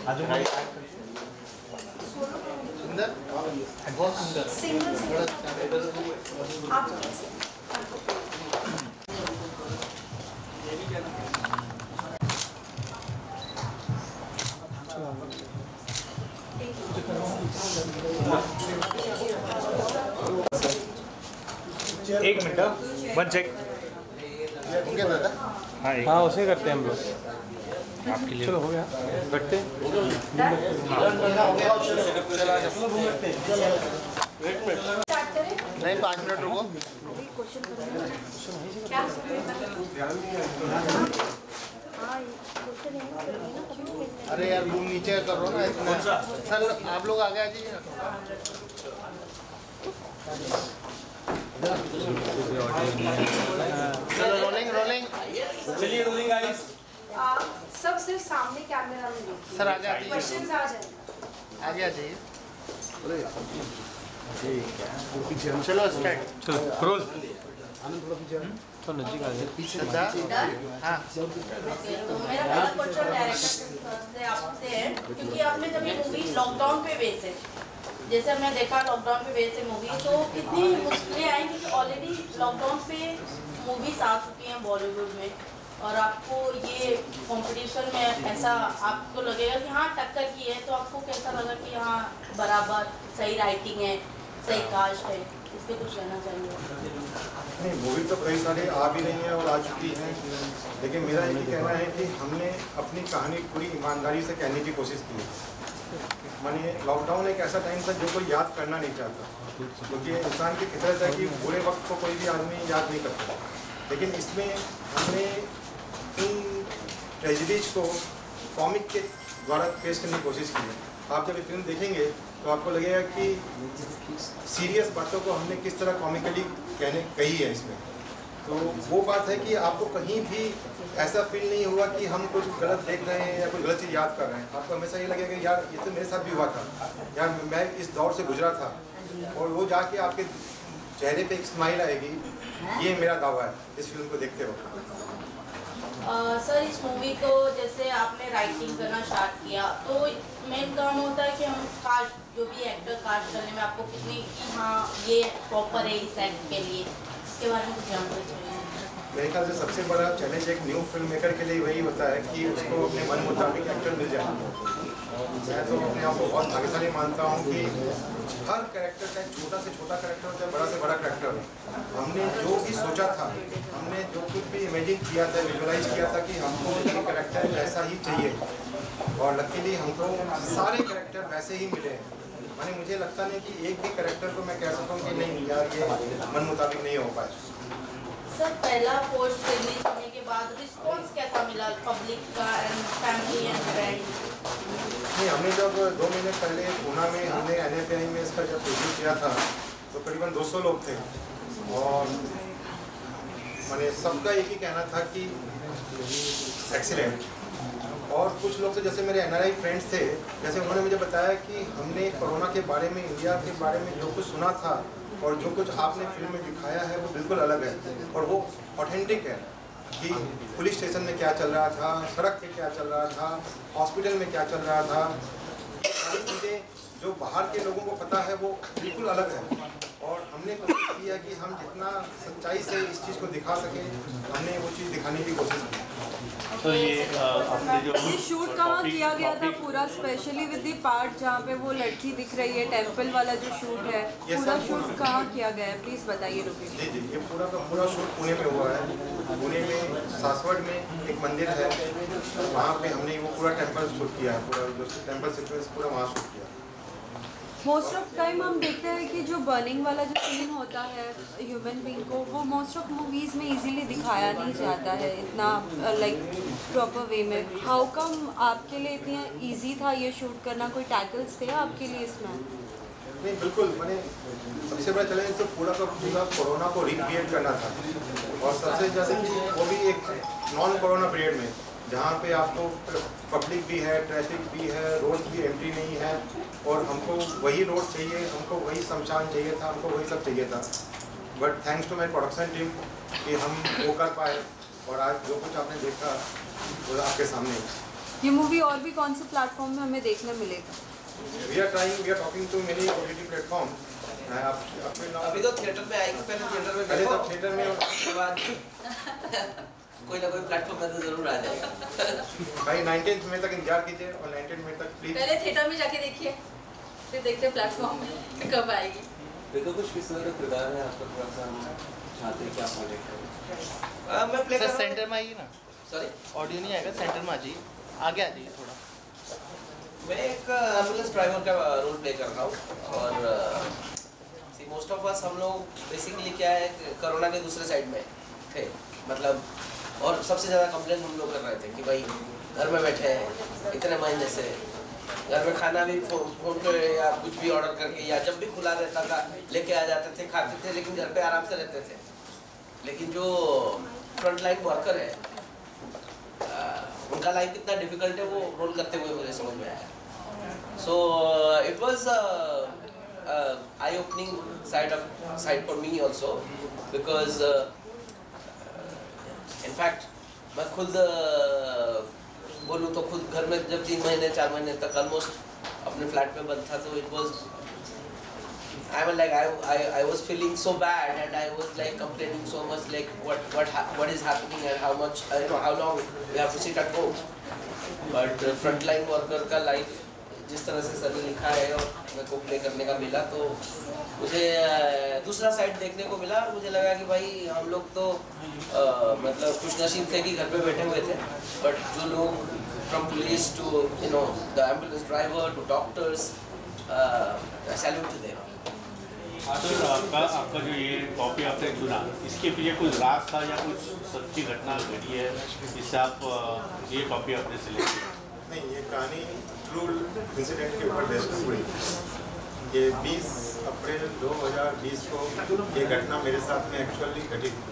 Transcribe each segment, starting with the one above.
सुंदर, बहुत सुंदर। सिंगल आप एक मिनट, वन चेक। दादा हाँ उसे करते हैं हम लोग आपके लिए। चलो हो गया, रखते नहीं, 5 मिनट रुको। अरे यार रूम नीचे करो ना इतना। सर आप लोग आगे आ जाइए ना। रोलिंग रोलिंग, चलिए रोलिंग गाइस। सब सिर्फ सामने कैमरा में देखिए। सर आगे आ जाइए, क्वेश्चंस आ जाएंगे। आगे आ जाइए। चलो स्टार्ट। चलो रोल। तो नजीक आ जाए पीछे। हाँ मेरा पहला क्वेश्चन डायरेक्टर से आपसे है, क्योंकि आपने कभी मूवी लॉकडाउन पे बेस है, जैसे हमने देखा लॉकडाउन पे बेस है मूवी, तो कितनी मुश्किलें आई क्योंकि ऑलरेडी लॉकडाउन पे मूवीज आ चुकी हैं बॉलीवुड में, और आपको ये कंपटीशन में ऐसा आपको लगेगा कि हाँ टक्कर की है, तो आपको कैसा लगा कि हाँ बराबर सही राइटिंग है, सही कास्ट है, इस पर कुछ कहना चाहिए? नहीं, मूवी तो कई सारे आ भी रही हैं और आ चुकी हैं, लेकिन मेरा ये कहना है कि हमने अपनी कहानी पूरी ईमानदारी से कहने की कोशिश की है। मानिए लॉकडाउन एक ऐसा टाइम था जो कोई याद करना नहीं चाहता, क्योंकि इंसान की फितरत है कि बुरे वक्त को कोई भी आदमी याद नहीं करता, लेकिन इसमें हमने इन ट्रेजेडीज को कॉमिक के द्वारा पेश करने की कोशिश की है। आप जब ये फिल्म देखेंगे तो आपको लगेगा कि सीरियस बातों को हमने किस तरह कॉमिकली कही है इसमें। तो वो बात है कि आपको कहीं भी ऐसा फील नहीं हुआ कि हम कुछ गलत देख रहे हैं या कोई गलत चीज़ याद कर रहे हैं। आपको हमेशा ये लगेगा कि यार ये तो मेरे साथ भी हुआ था, यार मैं इस दौर से गुजरा था, और वो जाके आपके चेहरे पे एक स्माइल आएगी। ये मेरा दावा है इस फिल्म को देखते वक्त। सर इस मूवी को जैसे आपने राइटिंग करना स्टार्ट किया, तो मेन काम होता है कि हम कास्ट जो भी एक्टर कास्ट करने में आपको कितनी कि हाँ ये प्रॉपर है इस एक्ट के लिए, इसके बारे में कुछ जानना चाहिए? मेरे ख्याल से सबसे बड़ा चैलेंज एक न्यू फिल्म मेकर के लिए वही होता है कि उसको अपने मन मुताबिक एक्टर मिल जाए। मैं तो अपने आप को बहुत भाग्यशाली मानता हूँ कि हर कैरेक्टर का छोटा से छोटा कैरेक्टर होता है, बड़ा से बड़ा कैरेक्टर। हमने जो भी सोचा था, हमने जो कुछ भी इमेजिन किया था, विजुअलाइज किया था कि हमको ये कैरेक्टर ऐसा ही चाहिए, और लकीली हमको सारे कैरेक्टर वैसे ही मिले हैं। माने मुझे लगता नहीं कि एक भी कैरेक्टर को मैं कह सकता हूँ कि नहीं यार ये मन मुताबिक नहीं हो पाए। सर पहला पोस्ट रिलीज होने के बाद रिस्पांस कैसा मिला पब्लिक का एंड फैमिली एंड फ्रेंड? नहीं, हमने जब 2 महीने पहले पूना में हमने NFI में इसका जब प्रीव्यू किया था तो करीबन 200 लोग थे, और मैंने सबका एक ही कहना था कि एक्सीलेंट। और कुछ लोग थे जैसे मेरे NRI फ्रेंड्स थे, जैसे उन्होंने मुझे बताया कि हमने कोरोना के बारे में, इंडिया के बारे में जो कुछ सुना था और जो कुछ आपने फिल्म में दिखाया है वो बिल्कुल अलग है, और वो ऑथेंटिक है कि पुलिस स्टेशन में क्या चल रहा था, सड़क पे क्या चल रहा था, हॉस्पिटल में क्या चल रहा था, सारी चीज़ें जो बाहर के लोगों को पता है वो बिल्कुल अलग है। और हमने कोशिश की है कि हम जितना सच्चाई से इस चीज़ को दिखा सकें, हमने वो चीज़ दिखाने की कोशिश की। तो ये आपने जो शूट कहाँ किया गया था पूरा, स्पेशली विद द पार्ट जहाँ पे वो लड़की दिख रही है, टेंपल वाला जो शूट है, पूरा शूट कहाँ किया गया है, प्लीज़ बताइए लोकेशन। जी, ये पूरा का पूरा शूट पुणे में हुआ है। पुणे में सासवड़ में एक मंदिर है, वहाँ पे हमने वो पूरा टेंपल शूट किया है, पूरा जो टेंपल सीक्वेंस पूरा वहाँ शूट किया। मोस्ट ऑफ टाइम हम देखते हैं कि जो बर्निंग वाला जो सीन होता है ह्यूमन बीइंग को, वो मोस्ट ऑफ मूवीज़ में इजीली दिखाया नहीं जाता है इतना लाइक प्रॉपर वे में। हाउ कम आपके लिए इतना इजी था ये शूट करना, कोई टैकल्स थे आपके लिए इसमें? नहीं बिल्कुल, मैंने सबसे बड़ा चैलेंज तो पूरा का पूरा कोरोना को रिक्रिएट करना था, और सबसे ज़्यादा कि वो भी एक नॉन कोरोना पीरियड में जहाँ पे आपको पब्लिक भी है, ट्रैफिक भी है, रोड भी एम्प्टी नहीं है, और हमको वही रोड चाहिए, हमको वही शमशान चाहिए था, हमको वही सब चाहिए था। But thanks to my production team कि हम वो कर पाए, और आज जो कुछ आपने देखा वो आपके सामने। ये मूवी और भी कौन से प्लेटफॉर्म में हमें देखने मिलेगा? We are talking to many OTT platforms. अभी तो थिएटर में आएगी, पहले थिएटर में पहले देखो, तो थिएटर में और उसके बाद कोई ना कोई प्लेटफॉर्म में तो जरूर आ जाएगा। भाई 19th में तक इंतजार कीजिए और 19th में तक प्लीज पहले थिएटर में जाके देखिए, फिर देखते प्लेटफॉर्म में कब आएगी। देखो कुछ किस तरह का किरदार है आपका, थोड़ा सा हम चाहते हैं कि आप प्रोजेक्ट करें। मैं प्ले कर रहा हूँ। सेंटर में आइए ना, सॉरी ऑडियो नहीं आएगा, सेंटर में आ जाइए, आगे आ जाइए थोड़ा। मैं एक एम्बुलेंस ड्राइवर का रोल प्ले कर रहा हूँ और मोस्ट ऑफ अस हम लोग बेसिकली क्या है, कोरोना के दूसरे साइड में थे, मतलब और सबसे ज़्यादा कंप्लेन हम लोग कर रहे थे कि भाई घर में बैठे हैं इतने महीने से, घर में खाना भी फोन पे या कुछ भी ऑर्डर करके या जब भी खुला रहता था लेके आ जाते थे, खाते थे, लेकिन घर पे आराम से रहते थे। लेकिन जो फ्रंट लाइन वर्कर है उनका लाइफ कितना डिफिकल्ट है वो रोल करते हुए मुझे समझ में आया। So it was I opening side for me also, because in fact मैं खुद बोलूँ तो खुद घर में जब 3 महीने 4 महीने तक ऑलमोस्ट अपने फ्लैट में बंद था, तो it was I was feeling so bad and I was like complaining so much like what is happening and how much how long we have to sit at home. But frontline worker का life जिस तरह से सभी लिखा है और मेरे को प्ले करने का मिला, तो मुझे दूसरा साइड देखने को मिला और मुझे लगा कि भाई हम लोग तो मतलब खुशनसीब थे कि घर पे बैठे हुए थे, बट जो लोग from police to the ambulance driver to doctors, salute to them. Sir आपका जो ये कॉपी आपने चुना, इसके पीछे कुछ राज था या कुछ सच्ची घटना घटी है जिससे आप ये कॉपी आपने सिलेक्ट की? नहीं, ये कहानी ट्रू इंसिडेंट के ऊपर बेस्ड हुई। ये 20 अप्रैल 2020 को ये घटना मेरे साथ में एक्चुअली घटी थी।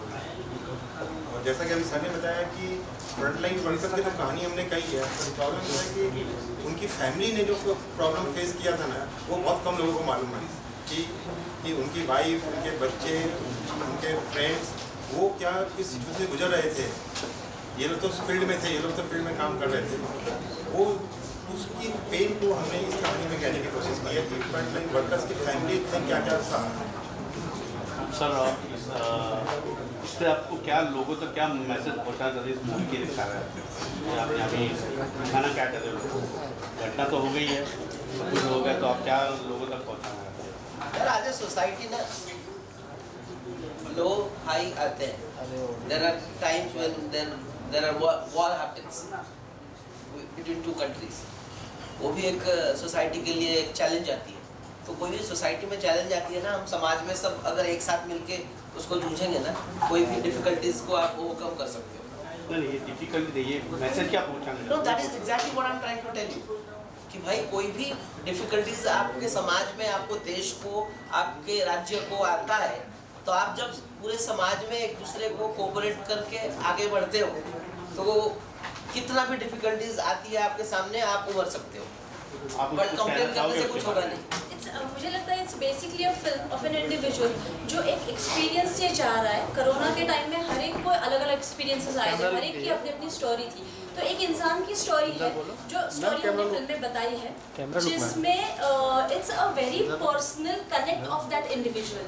और जैसा कि अभी सर ने बताया कि फ्रंटलाइन वर्कर की जो कहानी हमने कही है, तो प्रॉब्लम ये है कि उनकी फैमिली ने जो प्रॉब्लम फेस किया था ना, वो बहुत कम लोगों को मालूम है कि उनकी वाइफ, उनके बच्चे, उनके फ्रेंड्स वो क्या किस सिचुएशन से गुजर रहे थे। ये लोग तो फील्ड में थे, ये लोग तो फील्ड में काम कर रहे थे, वो उसकी पेन को हमने इस कहानी में कहने की कोशिश की है कि फ्रंटलाइन वर्कर्स की फैमिली में क्या क्या था। सर इस पर आपको क्या लोगों तक क्या मैसेज पहुँचाना चाहते इस मूवी के दिखा रहे हैं? आप यहाँ पे दिखाना क्या चाहते हो? घटना तो हो गई है, सब कुछ हो गया, तो आप क्या लोगों तक पहुँचाना चाहते हैं? यार आज सोसाइटी ना लो हाई आते हैं। There are times when there are war happens between 2 countries. वो भी एक सोसाइटी के लिए एक चैलेंज आती है। तो कोई भी सोसाइटी में चैलेंज आती है ना, हम समाज में सब अगर एक साथ मिलके उसको जूझेंगे ना, कोई भी डिफिकल्टीज को आप ओवरकम कर सकते हो। नहीं, ये डिफिकल्टी नहीं, ये मैसेज क्या पहुँचाना? No, that is exactly what I am trying to tell you कि भाई कोई भी डिफिकल्टीज आपके समाज में, आपको देश को, आपके राज्य को आता है, तो आप जब पूरे समाज में एक दूसरे को कोऑपरेट करके आगे बढ़ते हो, तो कितना भी डिफिकल्टीज आती है आपके सामने, आप उभर सकते हो। बट कंप्लेन करने से कुछ होगा नहीं। मुझे लगता है it's basically a film of an individual जो एक एक्सपीरियंस से जा रहा है। कोरोना के टाइम में हर एक को अलग अलग एक्सपीरियंसेस आए थे, हर एक की अपनी अपनी स्टोरी थी। तो एक इंसान की स्टोरी है जो स्टोरी हमने फिल्म में बताई है, जिसमें it's a very personal connect of that individual.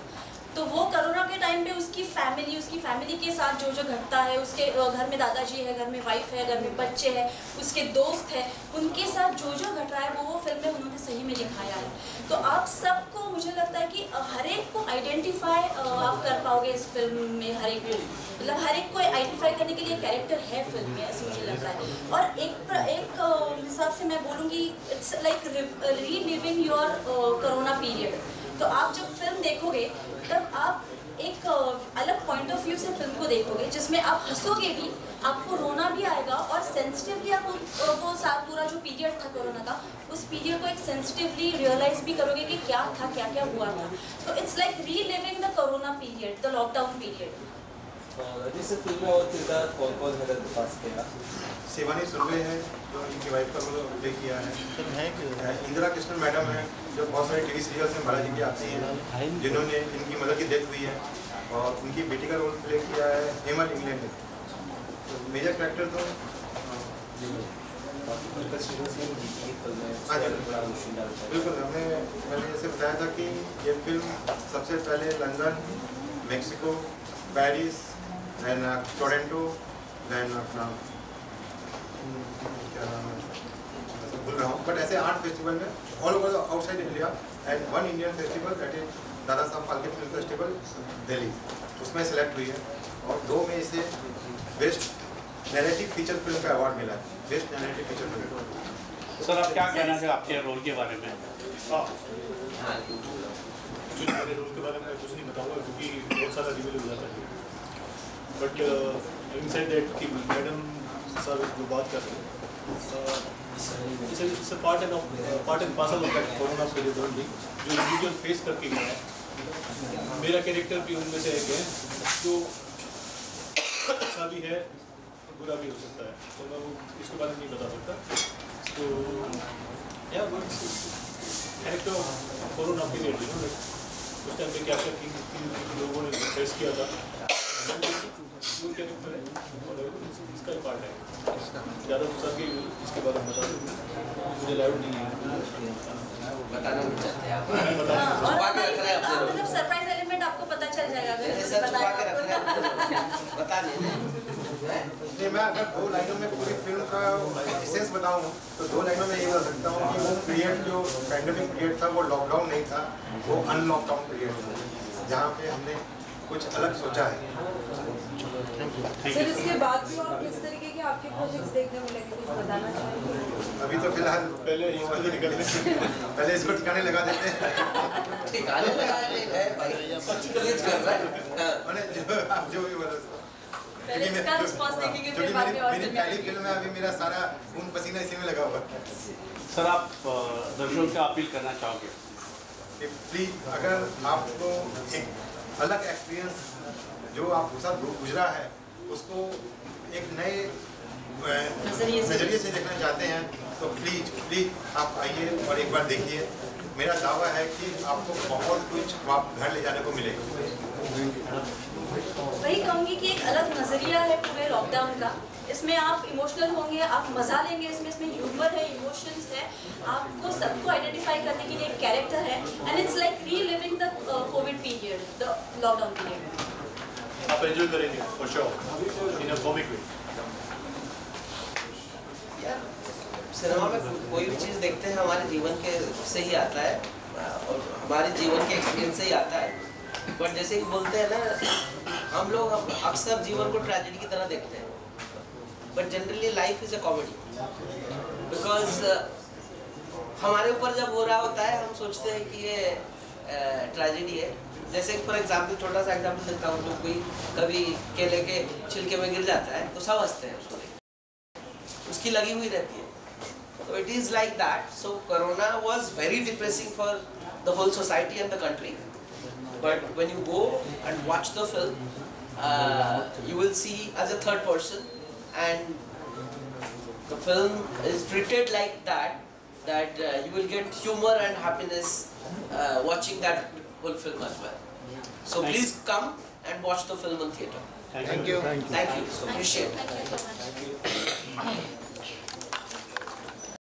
तो वो कोरोना के टाइम पे उसकी फैमिली के साथ जो जो घटता है, उसके घर में दादाजी है, घर में वाइफ है, घर में बच्चे हैं, उसके दोस्त हैं, उनके साथ जो जो घट रहा है वो फिल्म में उन्होंने सही में दिखाया है। तो आप सबको मुझे लगता है कि हर एक को आइडेंटिफाई आप कर पाओगे इस फिल्म में। हर एक मतलब हर एक को आइडेंटिफाई करने के लिए कैरेक्टर है फिल्म में, ऐसे मुझे लगता है। और एक हिसाब से मैं बोलूँगी it's like reliving your corona period. तो आप जब फिल्म देखोगे तब आप एक अलग पॉइंट ऑफ व्यू से फिल्म को देखोगे, जिसमें आप हंसोगे भी, आपको रोना भी आएगा, और सेंसिटिवली आप वो पूरा जो पीरियड था कोरोना का, उस पीरियड को एक सेंसिटिवली रियलाइज भी करोगे कि क्या था, क्या क्या हुआ था। तो it's like reliving the corona period, the lockdown period. जिस फिल्म में और किरदार कौन है आपके पास के? शिवानी सुर्वे है जो इनकी वाइफ का रोल प्ले किया है। इंदिरा कृष्णन मैडम है जो बहुत सारे टीवी सीरियल्स में बालाजी की आती हैं, जिन्होंने इनकी मदर की डेथ हुई है, और उनकी बेटी का रोल प्ले किया है हेमल इंग्लैंड ने। तो मेजर कैरेक्टर तो बिल्कुल, मैंने जैसे बताया था कि ये फिल्म सबसे पहले London, Mexico, Paris, then Toronto, then अपना क्या नाम है भूल रहा हूँ, बट ऐसे 8 फेस्टिवल में all over outside India and 1 Indian festival that is Dada Saheb Phalke film festival Delhi, उसमें सेलेक्ट हुई है और 2 में इसे बेस्ट नैरेटिव फीचर फिल्म का अवार्ड मिला है, best narrative feature film. Sir आप क्या कहना चाहिए आपके रोल के बारे में? मेरे रोल के बारे में कुछ नहीं बताऊंगा क्योंकि बहुत सारा रिवील हो जाता है, बट हैविंग सेड दैट कि मैडम सर जो बात कर रहे हैं it's part and parcel of that corona period only जो इंडिविजुअल फेस करके गया है। मेरा कैरेक्टर भी उनमें से एक है जो अच्छा भी है बुरा भी हो सकता है, तो मैं वो इसके बारे में नहीं बता सकता। तो या कैरेक्टर ऑफ कोरोना पीरियड उस टाइम पे क्या किन लोगों ने फेस किया था वो कैरेक्टर है और इसका ही पार्ट है। ज़्यादा सर की इसके बारे में बता सकते मुझे लाइव नहीं है बताना नहीं चाहते आप। और मतलब सरप्राइज एलिमेंट आपको पता चल जाएगा अगर बता नहीं। मैं अगर 2 लाइनों में पूरी फिल्म का एसेंस बताऊं तो 2 लाइनों में ये बता सकता हूं कि वो पीरियड जो पैंडेमिक पीरियड था वो लॉकडाउन नहीं था, वो अनलॉकडाउन पीरियड था जहां पे हमने कुछ अलग सोचा है। सर इसके बाद भी और किस तरीके के आपके प्रोजेक्ट्स देखने मिलेंगे, कुछ बताना चाहेंगे? अभी तो फिलहाल पहले इसको ठिकाने लगा देते हैं। ठिकाने लगाने है भाई जो भी बोलो पहले इसका रिस्पांस देखेंगे फिर बाद में और मेरी पहली फिल्म में अभी मेरा सारा खून पसीना इसी में लगा हुआ है। सर आप दर्शकों को अपील करना चाहोगे? प्लीज अगर आपको एक अलग एक्सपीरियंस जो आपके साथ गुजरा है उसको एक नए नज़रिए से देखना चाहते हैं तो प्लीज आप आइए और एक बार देखिए। मेरा दावा है कि आपको बहुत कुछ आप घर ले जाने को मिलेगा। वही कहूँगी कि एक अलग नज़रिया है पूरे लॉकडाउन का। इसमें आप इमोशनल होंगे, आप मज़ा लेंगे, इसमें ह्यूमर है, इमोशंस है, आपको सबको आइडेंटिफाई करने के लिए एक कैरेक्टर है and it's like reliving the Covid period, the lockdown period. आप एंजॉय करेंगे for sure in a comic way. Cinema में कोई भी चीज़ देखते हैं हमारे जीवन के से ही आता है और हमारे जीवन के एक्सपीरियंस से ही आता है। बट जैसे कि बोलते हैं ना, हम लोग अक्सर जीवन को ट्रेजेडी की तरह देखते हैं, but generally life is a comedy because हमारे ऊपर जब हो रहा होता है हम सोचते हैं कि ये ट्रेजेडी है। जैसे फॉर एग्जाम्पल छोटा सा एग्जाम्पल देता हूँ, जो कोई कभी केले के छिलके में गिर जाता है तो सब हंसते हैं उसको, उसकी लगी हुई रहती है। So it is like that. So Corona was very depressing for the whole society and the country. But when you go and watch the film, you will see as a third person, and the film is treated like that. That you will get humor and happiness watching that whole film as well. So please come and watch the film in theatre. Thank you. Thank you. Appreciate it. Thank you so much.